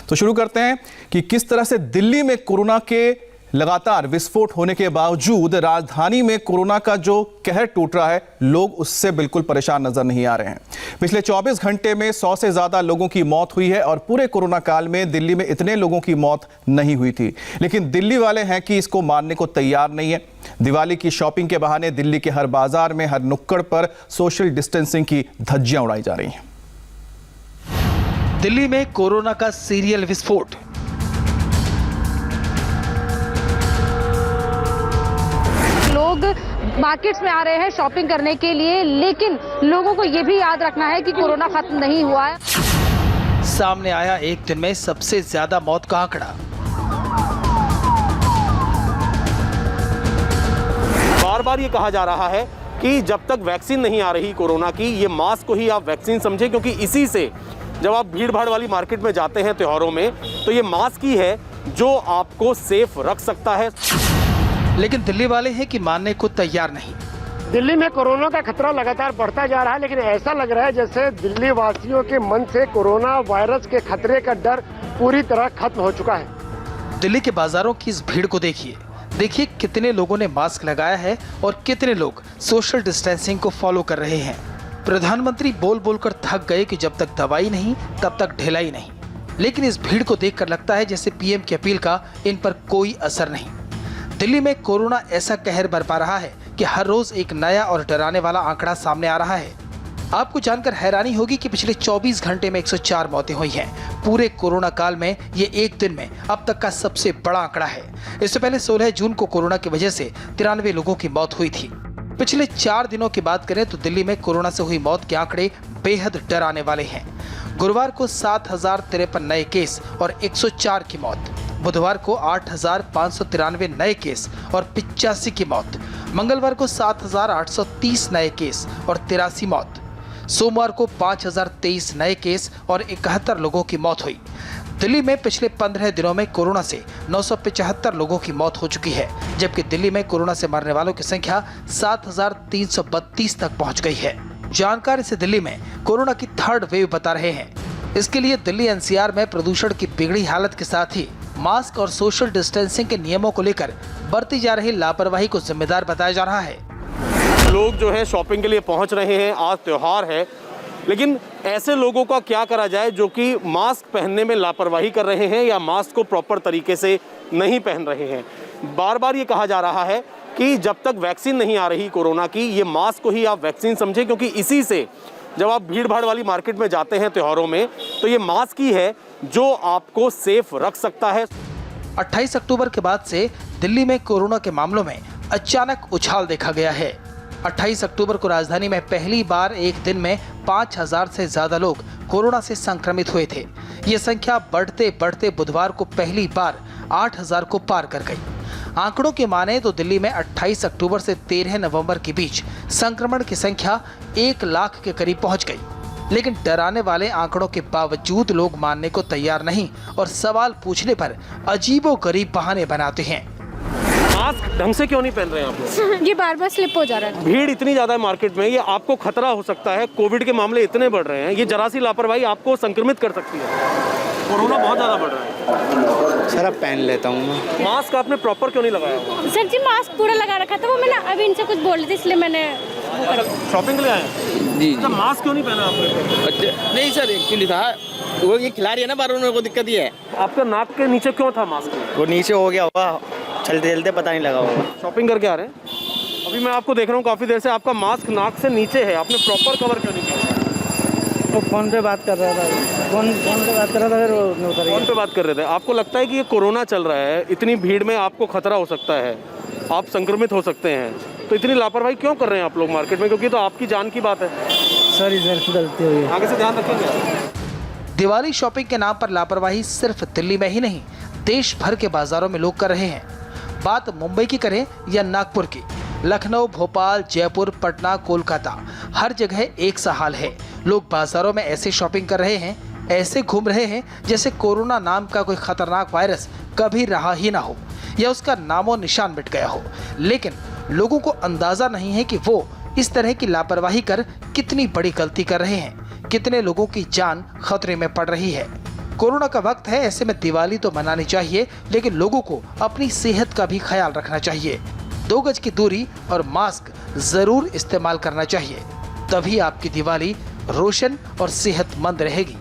तो शुरू करते हैं कि किस तरह से दिल्ली में कोरोना के लगातार विस्फोट होने के बावजूद राजधानी में कोरोना का जो कहर टूट रहा है, लोग उससे बिल्कुल परेशान नजर नहीं आ रहे हैं। पिछले 24 घंटे में 100 से ज्यादा लोगों की मौत हुई है और पूरे कोरोना काल में दिल्ली में इतने लोगों की मौत नहीं हुई थी। लेकिन दिल्ली वाले हैं कि इसको मानने को तैयार नहीं है। दिवाली की शॉपिंग के बहाने दिल्ली के हर बाजार में, हर नुक्कड़ पर सोशल डिस्टेंसिंग की धज्जियां उड़ाई जा रही हैं। दिल्ली में कोरोना का सीरियल विस्फोट। लोग मार्केट्स में आ रहे हैं शॉपिंग करने के लिए, लेकिन लोगों को ये भी याद रखना है कि कोरोना खत्म नहीं हुआ है। सामने आया एक दिन में सबसे ज्यादा मौत का आंकड़ा। बार बार ये कहा जा रहा है कि जब तक वैक्सीन नहीं आ रही कोरोना की, ये मास्क को ही आप वैक्सीन समझें, क्योंकि इसी से जब आप भीड़ भाड़ वाली मार्केट में जाते हैं त्योहारों में, तो ये मास्क ही है जो आपको सेफ रख सकता है। लेकिन दिल्ली वाले हैं कि मानने को तैयार नहीं। दिल्ली में कोरोना का खतरा लगातार बढ़ता जा रहा है, लेकिन ऐसा लग रहा है जैसे दिल्ली वासियों के मन से कोरोना वायरस के खतरे का डर पूरी तरह खत्म हो चुका है। दिल्ली के बाजारों की इस भीड़ को देखिए कितने लोगों ने मास्क लगाया है और कितने लोग सोशल डिस्टेंसिंग को फॉलो कर रहे हैं। प्रधानमंत्री बोल बोलकर थक गए कि जब तक दवाई नहीं तब तक ढिलाई नहीं, लेकिन इस भीड़ को देखकर लगता है जैसे पीएम की अपील का इन पर कोई असर नहीं। दिल्ली में कोरोना ऐसा कहर बरपा रहा है कि हर रोज एक नया और डराने वाला आंकड़ा सामने आ रहा है। आपको जानकर हैरानी होगी कि पिछले 24 घंटे में 104 मौतें हुई हैं। पूरे कोरोना काल में ये एक दिन में अब तक का सबसे बड़ा आंकड़ा है। इससे पहले 16 जून को कोरोना की वजह से 93 लोगों की मौत हुई थी। पिछले 4 दिनों की बात करें तो दिल्ली में कोरोना से हुई मौत के आंकड़े बेहद डराने वाले हैं। गुरुवार को 7053 नए केस और 104 की मौत, बुधवार को 8593 नए केस और 85 की मौत, मंगलवार को 7830 नए केस और 83 मौत, सोमवार को 5023 नए केस और 71 लोगों की मौत हुई। दिल्ली में पिछले 15 दिनों में कोरोना से 975 लोगों की मौत हो चुकी है, जबकि दिल्ली में कोरोना से मरने वालों की संख्या 7332 तक पहुंच गई है। जानकार इसे दिल्ली में कोरोना की थर्ड वेव बता रहे हैं। इसके लिए दिल्ली एनसीआर में प्रदूषण की बिगड़ी हालत के साथ ही मास्क और सोशल डिस्टेंसिंग के नियमों को लेकर बरती जा रही लापरवाही को जिम्मेदार बताया जा रहा है। लोग जो है शॉपिंग के लिए पहुंच रहे हैं, आज त्योहार है, लेकिन ऐसे लोगों का क्या करा जाए जो कि मास्क पहनने में लापरवाही कर रहे हैं या मास्क को प्रॉपर तरीके से नहीं पहन रहे हैं। बार बार ये कहा जा रहा है कि जब तक वैक्सीन नहीं आ रही कोरोना की, ये मास्क को ही आप वैक्सीन समझें, क्योंकि इसी से जब आप भीड़ भाड़ वाली मार्केट में जाते हैं त्योहारों में, तो ये मास्क ही है जो आपको सेफ रख सकता है। 28 अक्टूबर के बाद से दिल्ली में कोरोना के मामलों में अचानक उछाल देखा गया है। 28 अक्टूबर को राजधानी में पहली बार एक दिन में 5000 से ज्यादा लोग कोरोना से संक्रमित हुए थे। ये संख्या बढ़ते बढ़ते बुधवार को पहली बार 8000 को पार कर गई। आंकड़ों की माने तो दिल्ली में 28 अक्टूबर से 13 नवंबर के बीच संक्रमण की संख्या 1 लाख के करीब पहुंच गई। लेकिन डराने वाले आंकड़ों के बावजूद लोग मानने को तैयार नहीं और सवाल पूछने पर अजीबोगरीब बहाने बनाते हैं। मास्क ढंग से क्यों नहीं पहन रहे हैं आप लोग? ये बार बार स्लिप हो जा रहा है। भीड़ इतनी ज्यादा है मार्केट में, ये आपको खतरा हो सकता है। कोविड के मामले इतने बढ़ रहे हैं, ये जरा सी लापरवाही आपको संक्रमित कर सकती है। कोरोना बहुत ज्यादा बढ़ रहा है। सर अब पहन लेता हूँ मैं। मास्क आपने प्रॉपर क्यों नहीं लगाया हुआ? सर जी मास्क पूरा लगा रखा था, वो मैंने अभी इनसे कुछ बोल रही थी, इसलिए मैंने शॉपिंग के लिए आए जी तो मास्क क्यों नहीं पहना आपने? अच्छा नहीं सर, एक्चुअली था वो ये खिला रही है ना बार को दिक्कत ये है। आपका नाक के नीचे क्यों था मास्क? वो नीचे हो गया होगा, चलते चलते पता नहीं लगा होगा। शॉपिंग करके आ रहे हैं, अभी मैं आपको देख रहा हूँ काफ़ी देर से, आपका मास्क नाक से नीचे है, आपने प्रॉपर कवर क्यों नहीं किया? वो फोन पे बात कर रहा था, फोन पे बात कर रहा था, फिर वो उतर गया। फोन पे बात कर रहे थे। आपको लगता है कि ये कोरोना चल रहा है, इतनी भीड़ में आपको खतरा हो सकता है, आप संक्रमित हो सकते हैं, तो इतनी लापरवाही क्यों कर रहे हैं आप लोग मार्केट में? क्योंकि तो आपकी जान की बात है। सॉरी सर, गलती हुई है। आगे से ध्यान रखेंगे। दिवाली शॉपिंग के नाम पर लापरवाही सिर्फ दिल्ली में ही नहीं, देश भर के बाजारों में लोग कर रहे हैं। बात मुंबई की करें या नागपुर की, लखनऊ, भोपाल, जयपुर, पटना, कोलकाता, हर जगह एक सा हाल है। लोग बाजारों में ऐसे शॉपिंग कर रहे हैं, ऐसे घूम रहे हैं जैसे कोरोना नाम का कोई खतरनाक वायरस कभी रहा ही ना हो या उसका नामो निशान मिट गया हो। लेकिन लोगों को अंदाजा नहीं है कि वो इस तरह की लापरवाही कर कितनी बड़ी गलती कर रहे हैं, कितने लोगों की जान खतरे में पड़ रही है। कोरोना का वक्त है, ऐसे में दिवाली तो मनानी चाहिए, लेकिन लोगों को अपनी सेहत का भी ख्याल रखना चाहिए। 2 गज की दूरी और मास्क जरूर इस्तेमाल करना चाहिए, तभी आपकी दिवाली रोशन और सेहतमंद रहेगी।